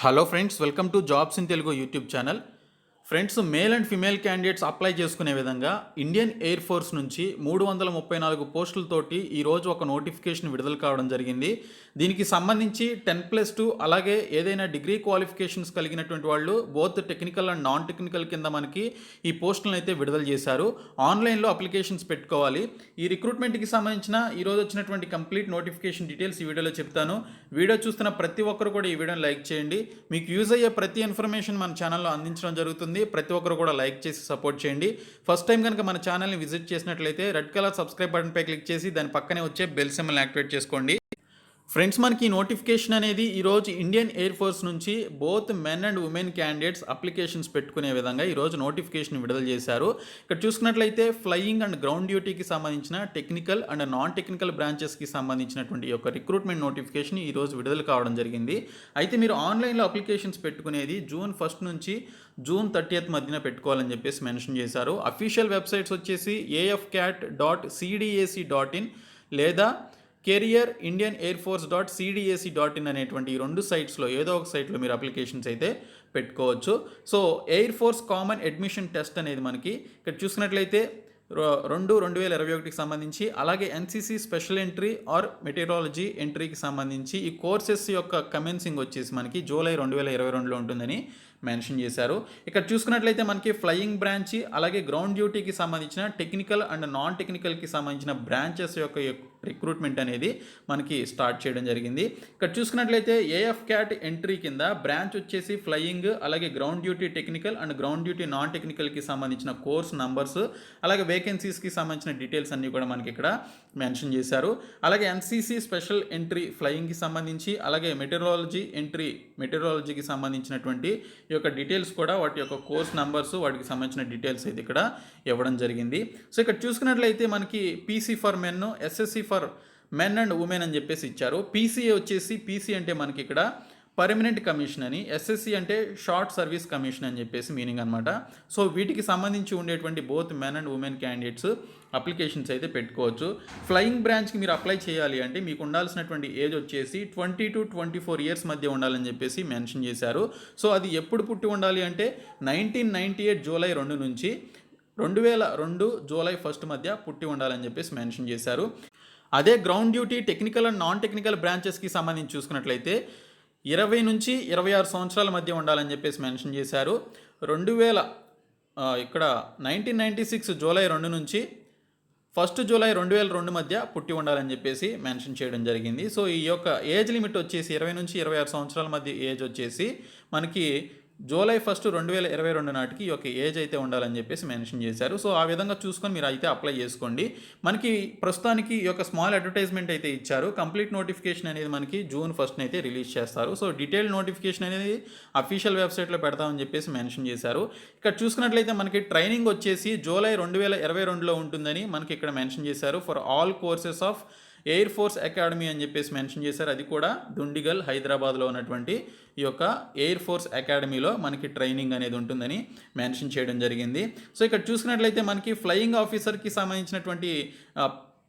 Hello friends, welcome to jobs in Telugu YouTube channel. Friends, male and female candidates apply చేసుకునే విధంగా Indian air force నుంచి 334 పోస్టులతోటి ఈరోజు ఒక notification విడుదల కావడం జరిగింది. దీనికి సంబంధించి 10+2 అలాగే ఏదైనా డిగ్రీ క్వాలిఫికేషన్స్ కలిగినటువంటి వాళ్ళు both technical and non technical కింద మనకి ఈ పోస్టులను అయితే విడుదల చేశారు. ఆన్లైన్లో అప్లికేషన్స్ పెట్టుకోవాలి. ఈ రిక్రూట్మెంట్కి సంబంధించిన ఈరోజు వచ్చినటువంటి కంప్లీట్ నోటిఫికేషన్ డీటెయిల్స్ ఈ వీడియోలో చెప్తాను. వీడియో చూస్తున్న ప్రతి ఒక్కరు కూడా ఈ వీడియోని లైక్ చేయండి. మీకు యూజ్ అయ్యే ప్రతి ఇన్ఫర్మేషన్ మన ఛానల్లో అందించడం జరుగుతుంది. ప్రతి ఒక్కరు కూడా లైక్ చేసి సపోర్ట్ చేయండి. ఫస్ట్ టైం కనుక మన ఛానల్ని విజిట్ చేసినట్లయితే రెడ్ కలర్ సబ్స్క్రైబ్ బటన్పై క్లిక్ చేసి దాని పక్కనే వచ్చే బెల్ సింబల్ని యాక్టివేట్ చేసుకోండి. ఫ్రెండ్స్, మనకి నోటిఫికేషన్ అనేది ఈరోజు ఇండియన్ ఎయిర్ ఫోర్స్ నుంచి both men and women candidates applications పెట్టుకునే విధంగా ఈరోజు నోటిఫికేషన్ విడుదల చేశారు. ఇక్కడ చూసుకున్నట్లయితే ఫ్లయింగ్ అండ్ గ్రౌండ్ డ్యూటీకి సంబంధించిన టెక్నికల్ అండ్ నాన్ టెక్నికల్ బ్రాంచెస్కి సంబంధించినటువంటి యొక్క రిక్రూట్మెంట్ నోటిఫికేషన్ ఈరోజు విడుదల కావడం జరిగింది. అయితే మీరు ఆన్లైన్లో అప్లికేషన్స్ పెట్టుకునేది June 1 నుంచి June 30 మధ్యన పెట్టుకోవాలని చెప్పేసి మెన్షన్ చేశారు. అఫీషియల్ వెబ్సైట్స్ వచ్చేసి afcat.cdac.in లేదా career Indian air force .cdac.in అనేటువంటి ఈ రెండు సైట్స్లో ఏదో ఒక సైట్లో మీరు అప్లికేషన్స్ అయితే పెట్టుకోవచ్చు. So air force common admission test అనేది మనకి ఇక్కడ చూసినట్లయితే 2021కి సంబంధించి, అలాగే NCC special entry or meteorology ఎంట్రీకి సంబంధించి ఈ కోర్సెస్ యొక్క కమెన్సింగ్ వచ్చేసి మనకి జూలై 2022లో ఉంటుందని మెన్షన్ చేశారు. ఇక్కడ చూసుకున్నట్లయితే మనకి ఫ్లయింగ్ బ్రాంచ్ అలాగే గ్రౌండ్ డ్యూటీకి సంబంధించిన టెక్నికల్ అండ్ నాన్ టెక్నికల్కి సంబంధించిన బ్రాంచెస్ యొక్క రిక్రూట్మెంట్ అనేది మనకి స్టార్ట్ చేయడం జరిగింది. ఇక్కడ చూసుకున్నట్లయితే ఏఎఫ్క్యాట్ ఎంట్రీ కింద బ్రాంచ్ వచ్చేసి ఫ్లయింగ్, అలాగే ground duty technical and ground duty non టెక్నికల్కి సంబంధించిన కోర్స్ నంబర్స్ అలాగే వేకెన్సీస్కి సంబంధించిన డీటెయిల్స్ అన్నీ కూడా మనకి ఇక్కడ మెన్షన్ చేశారు. అలాగే ఎన్సీసీ స్పెషల్ ఎంట్రీ ఫ్లయింగ్కి సంబంధించి, అలాగే మెటీరియాలజీ ఎంట్రీ మెటీరియాలజీకి సంబంధించినటువంటి ఈ యొక్క డీటెయిల్స్ కూడా వాటి యొక్క కోర్స్ నంబర్స్ వాటికి సంబంధించిన డీటెయిల్స్ అయితే ఇక్కడ ఇవ్వడం జరిగింది. సో ఇక్కడ చూసుకున్నట్లయితే మనకి PC for men, SSC for men and women అని చెప్పేసి ఇచ్చారు. పీసీఏ వచ్చేసి పీసీ అంటే మనకి ఇక్కడ పర్మనెంట్ కమిషన్ అని, ఎస్ఎస్సి అంటే షార్ట్ సర్వీస్ కమిషన్ అని చెప్పేసి మీనింగ్ అనమాట. సో వీటికి సంబంధించి ఉండేటువంటి both men and women candidates applications అయితే పెట్టుకోవచ్చు. ఫ్లయింగ్ బ్రాంచ్కి మీరు అప్లై చేయాలి అంటే మీకు ఉండాల్సినటువంటి ఏజ్ వచ్చేసి 20 to 24 ఇయర్స్ మధ్య ఉండాలని చెప్పేసి మెన్షన్ చేశారు. సో అది ఎప్పుడు పుట్టి ఉండాలి అంటే 1998 జూలై 2 నుంచి 2002 జూలై 1 మధ్య పుట్టి ఉండాలని చెప్పేసి మెన్షన్ చేశారు. అదే ground duty technical and non technical బ్రాంచెస్కి సంబంధించి చూసుకున్నట్లయితే 20 నుంచి 26 సంవత్సరాల మధ్య ఉండాలని చెప్పేసి మెన్షన్ చేశారు. ఇక్కడ 1996 జూలై 2 నుంచి 1 జూలై 2002 మధ్య పుట్టి ఉండాలని చెప్పేసి మెన్షన్ చేయడం జరిగింది. సో ఈ యొక్క ఏజ్ లిమిట్ వచ్చేసి 20 నుంచి 26 సంవత్సరాల మధ్య ఏజ్ వచ్చేసి మనకి జూలై 1, 2022 నాటికి ఈ యొక్క ఏజ్ అయితే ఉండాలని చెప్పేసి మెన్షన్ చేశారు. సో ఆ విధంగా చూసుకొని మీరు అయితే అప్లై చేసుకోండి. మనకి ప్రస్తుతానికి ఈ యొక్క స్మాల్ అడ్వర్టైజ్మెంట్ అయితే ఇచ్చారు. కంప్లీట్ నోటిఫికేషన్ అనేది మనకి June 1 అయితే రిలీజ్ చేస్తారు. సో డీటెయిల్ నోటిఫికేషన్ అనేది అఫీషియల్ వెబ్సైట్లో పెడతామని చెప్పేసి మెన్షన్ చేశారు. ఇక్కడ చూసుకున్నట్లయితే మనకి ట్రైనింగ్ వచ్చేసి జూలై 2022లో ఉంటుందని మనకి ఇక్కడ మెన్షన్ చేశారు. For all courses of air force academy అని చెప్పేసి మెన్షన్ చేశారు. అది కూడా దుండిగల్ హైదరాబాద్లో ఉన్నటువంటి ఈ యొక్క ఎయిర్ ఫోర్స్ అకాడమీలో మనకి ట్రైనింగ్ అనేది ఉంటుందని మెన్షన్ చేయడం జరిగింది. సో ఇక్కడ చూసినట్లయితే మనకి ఫ్లయింగ్ ఆఫీసర్కి సంబంధించినటువంటి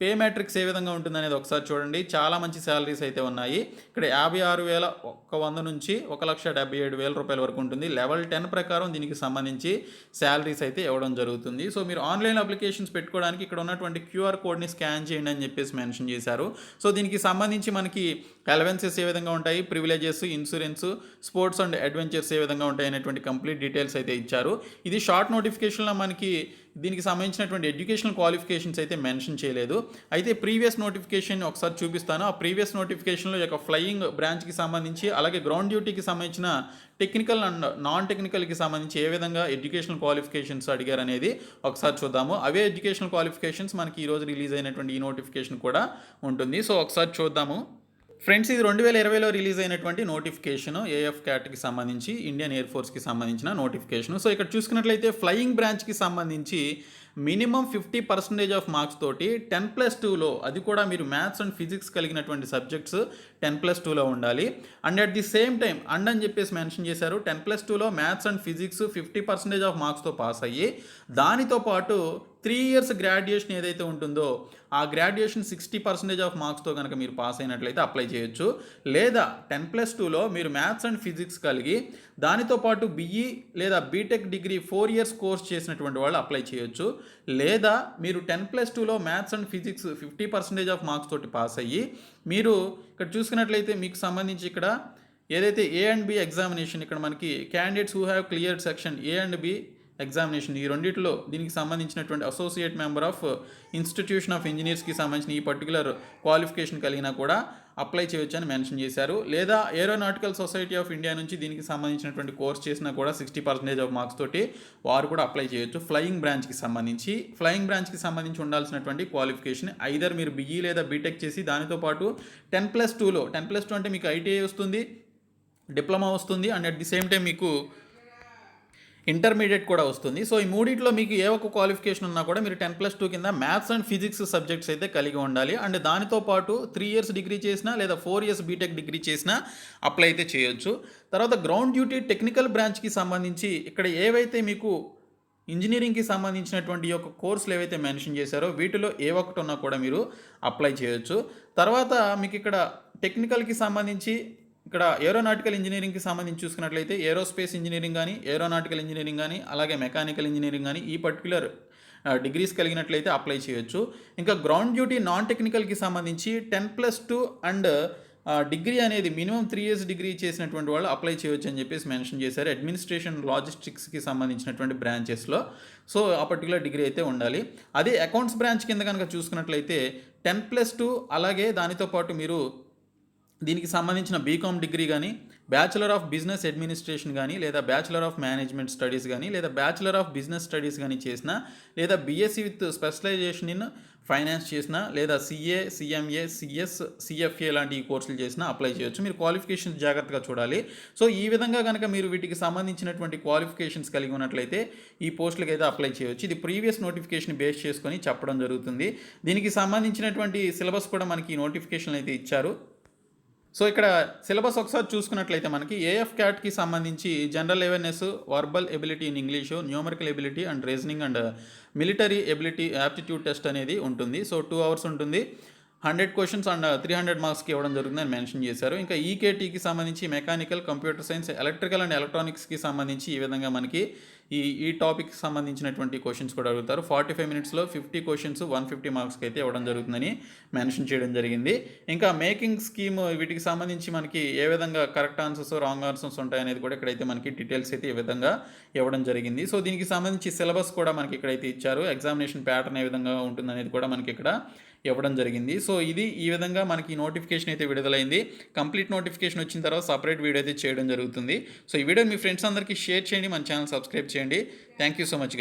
పే మ్యాట్రిక్స్ ఏ విధంగా ఉంటుందనేది ఒకసారి చూడండి. చాలా మంచి శాలరీస్ అయితే ఉన్నాయి. ఇక్కడ 56,100 నుంచి 1,77,000 రూపాయల వరకు ఉంటుంది. లెవెల్ 10 ప్రకారం దీనికి సంబంధించి శాలరీస్ అయితే ఇవ్వడం జరుగుతుంది. సో మీరు ఆన్లైన్ అప్లికేషన్స్ పెట్టుకోవడానికి ఇక్కడ ఉన్నటువంటి QR కోడ్ని స్కాన్ చేయండి అని చెప్పేసి మెన్షన్ చేశారు. సో దీనికి సంబంధించి మనకి అలవెన్సెస్ ఏ విధంగా ఉంటాయి, privileges, insurance, sports and adventures ఏ విధంగా ఉంటాయి అనేటువంటి కంప్లీట్ డీటెయిల్స్ అయితే ఇచ్చారు. ఇది షార్ట్ నోటిఫికేషన్లో మనకి దీనికి సంబంధించినటువంటి ఎడ్యుకేషనల్ క్వాలిఫికేషన్స్ అయితే మెన్షన్ చేయలేదు. అయితే ప్రీవియస్ నోటిఫికేషన్ ఒకసారి చూపిస్తాను. ఆ ప్రీవియస్ నోటిఫికేషన్లో యొక్క ఫ్లయింగ్ బ్రాంచ్కి సంబంధించి, అలాగే గ్రౌండ్ డ్యూటీకి సంబంధించిన టెక్నికల్ అండ్ నాన్ టెక్నికల్కి సంబంధించి ఏ విధంగా ఎడ్యుకేషనల్ క్వాలిఫికేషన్స్ అడిగారు అనేది ఒకసారి చూద్దాము. అవే ఎడ్యుకేషనల్ క్వాలిఫికేషన్స్ మనకి ఈరోజు రిలీజ్ అయినటువంటి ఈ నోటిఫికేషన్ కూడా ఉంటుంది. సో ఒకసారి చూద్దాము. ఫ్రెండ్స్, ఇది 2020లో రిలీజ్ అయినటువంటి నోటిఫికేషన్, ఏఎఫ్క్యాట్కి సంబంధించి ఇండియన్ ఎయిర్ ఫోర్స్కి సంబంధించిన నోటిఫికేషన్. సో ఇక్కడ చూసుకున్నట్లయితే ఫ్లయింగ్ బ్రాంచ్కి సంబంధించి మినిమం 50% ఆఫ్ మార్క్స్ తోటి 10+2లో, అది కూడా మీరు మ్యాథ్స్ అండ్ ఫిజిక్స్ కలిగినటువంటి సబ్జెక్ట్స్ 10+2లో ఉండాలి. And at the same time అని చెప్పేసి మెన్షన్ చేశారు. 10+2లో మ్యాథ్స్ అండ్ ఫిజిక్స్ 50% ఆఫ్ మార్క్స్తో పాస్ అయ్యి దానితో పాటు 3 ఇయర్స్ గ్రాడ్యుయేషన్ ఏదైతే ఉంటుందో ఆ గ్రాడ్యుయేషన్ 60% ఆఫ్ మార్క్స్తో కనుక మీరు పాస్ అయినట్లయితే అప్లై చేయొచ్చు. లేదా 10+2లో మీరు మ్యాథ్స్ అండ్ ఫిజిక్స్ కలిగి దానితో పాటు బీఈ లేదా బీటెక్ డిగ్రీ 4 ఇయర్స్ కోర్స్ చేసినటువంటి వాళ్ళు అప్లై చేయొచ్చు. లేదా మీరు 10+2లో maths and physics 50% of marks తోటి పాస్ అయ్యి మీరు ఇక్కడ చూసుకున్నట్లయితే మీకు సంబంధించి ఇక్కడ ఏదైతే ఏ అండ్ బి ఎగ్జామినేషన్ ఇక్కడ మనకి candidates who have cleared section A and B examination ఈ రెండిట్లో దీనికి సంబంధించినటువంటి associate member of institution of ఇంజనీర్స్కి సంబంధించిన ఈ పర్టికులర్ క్వాలిఫికేషన్ కలిగినా కూడా అప్లై చేయొచ్చు అని మెన్షన్ చేశారు. లేదా ఏరోనాటికల్ సొసైటీ ఆఫ్ ఇండియా నుంచి దీనికి సంబంధించినటువంటి కోర్స్ చేసినా కూడా 60% ఆఫ్ మార్క్స్ తోటి వారు కూడా అప్లై చేయొచ్చు. ఫ్లయింగ్ బ్రాంచ్కి సంబంధించి ఉండాల్సినటువంటి క్వాలిఫికేషన్ ఐదర్ మీరు బీఈ లేదా బీటెక్ చేసి దానితో పాటు 10+2లో 10+2 అంటే మీకు ఐటీఐ వస్తుంది, డిప్లొమా వస్తుంది and at the same time మీకు ఇంటర్మీడియట్ కూడా వస్తుంది. సో ఈ మూడిట్లో మీకు ఏ ఒక్క క్వాలిఫికేషన్ ఉన్నా కూడా మీరు 10+2 కింద మ్యాథ్స్ అండ్ ఫిజిక్స్ సబ్జెక్ట్స్ అయితే కలిగి ఉండాలి. అండ్ దానితో పాటు 3 ఇయర్స్ డిగ్రీ చేసినా లేదా 4 ఇయర్స్ బీటెక్ డిగ్రీ చేసినా అప్లై అయితే చేయొచ్చు. తర్వాత గ్రౌండ్ డ్యూటీ టెక్నికల్ బ్రాంచ్కి సంబంధించి ఇక్కడ ఏవైతే మీకు ఇంజనీరింగ్కి సంబంధించినటువంటి యొక్క కోర్సులు ఏవైతే మెన్షన్ చేశారో వీటిలో ఏ ఒక్కటి ఉన్నా కూడా మీరు అప్లై చేయొచ్చు. తర్వాత మీకు ఇక్కడ టెక్నికల్కి సంబంధించి ఇక్కడ ఏరోనాటికల్ ఇంజనీరింగ్కి సంబంధించి చూసుకున్నట్లయితే ఏరోస్పేస్ ఇంజనీరింగ్ కానీ ఏరోనాటికల్ ఇంజనీరింగ్ కానీ అలాగే మెకానికల్ ఇంజనీరింగ్ కానీ ఈ పర్టికులర్ డిగ్రీస్ కలిగినట్లయితే అప్లై చేయొచ్చు. ఇంకా గ్రౌండ్ డ్యూటీ నాన్ టెక్నికల్కి సంబంధించి 10+2 అండ్ డిగ్రీ అనేది మినిమం 3 ఇయర్స్ డిగ్రీ చేసినటువంటి వాళ్ళు అప్లై చేయొచ్చు అని చెప్పేసి మెన్షన్ చేశారు అడ్మినిస్ట్రేషన్ లాజిస్టిక్స్కి సంబంధించినటువంటి బ్రాంచెస్లో. సో ఆ పర్టికులర్ డిగ్రీ అయితే ఉండాలి. అదే అకౌంట్స్ బ్రాంచ్ కింద కనుక చూసుకున్నట్లయితే 10+2 అలాగే దానితో పాటు మీరు దీనికి సంబంధించిన బీకామ్ డిగ్రీ కానీ బ్యాచిలర్ ఆఫ్ బిజినెస్ అడ్మినిస్ట్రేషన్ కానీ లేదా బ్యాచిలర్ ఆఫ్ మేనేజ్మెంట్ స్టడీస్ కానీ లేదా బ్యాచిలర్ ఆఫ్ బిజినెస్ స్టడీస్ కానీ చేసిన లేదా BSc with specialisation in finance చేసిన లేదా సిఏ, సిఎంఏ, సిఎస్, సిఎఫ్ఏ లాంటి ఈ కోర్సులు చేసినా అప్లై చేయొచ్చు. మీరు క్వాలిఫికేషన్స్ జాగ్రత్తగా చూడాలి. సో ఈ విధంగా కనుక మీరు వీటికి సంబంధించినటువంటి క్వాలిఫికేషన్స్ కలిగి ఉన్నట్లయితే ఈ పోస్టులకు అయితే అప్లై చేయొచ్చు. ఇది ప్రీవియస్ నోటిఫికేషన్ బేస్ చేసుకొని చెప్పడం జరుగుతుంది. దీనికి సంబంధించినటువంటి సిలబస్ కూడా మనకి ఈ నోటిఫికేషన్ అయితే ఇచ్చారు. సో ఇక్కడ సిలబస్ ఒకసారి చూసుకున్నట్లయితే మనకి ఏఎఫ్ క్యాట్కి సంబంధించి general awareness, verbal ability in English, numerical ability and reasoning and military ability aptitude test అనేది ఉంటుంది. సో 2 hours ఉంటుంది. 100 క్వశ్చన్స్ అండ్ 300 మార్క్స్కి ఇవ్వడం జరుగుతుందని మెన్షన్ చేశారు. ఇంకా ఈకేటీకి సంబంధించి mechanical, computer science, electrical and ఎలక్ట్రానిక్స్కి సంబంధించి ఈ విధంగా మనకి ఈ టాపిక్కి సంబంధించినటువంటి క్వశ్చన్స్ కూడా అడుగుతారు. 45 minutesలో 50 క్వశ్చన్స్ 150 మార్క్స్కి అయితే ఇవ్వడం జరుగుతుందని మెన్షన్ చేయడం జరిగింది. ఇంకా మేకింగ్ స్కీమ్ వీటికి సంబంధించి మనకి ఏ విధంగా కరెక్ట్ ఆన్సర్స్, రాంగ్ ఆన్సర్స్ ఉంటాయనేది కూడా ఇక్కడైతే మనకి డీటెయిల్స్ అయితే ఈ విధంగా ఇవ్వడం జరిగింది. సో దీనికి సంబంధించి సిలబస్ కూడా మనకి ఇక్కడైతే ఇచ్చారు. ఎగ్జామినేషన్ ప్యాటర్న్ ఏ విధంగా ఉంటుందనేది కూడా మనకి ఇక్కడ ఇవ్వడం జరిగింది. సో ఇది ఈ విధంగా మనకి నోటిఫికేషన్ అయితే విడుదలైంది. కంప్లీట్ నోటిఫికేషన్ వచ్చిన తర్వాత సపరేట్ వీడియో అయితే చేయడం జరుగుతుంది. సో ఈ వీడియో మీ ఫ్రెండ్స్ అందరికీ షేర్ చేయండి, మన ఛానల్ సబ్స్క్రైబ్ చేయండి. Thank you so much.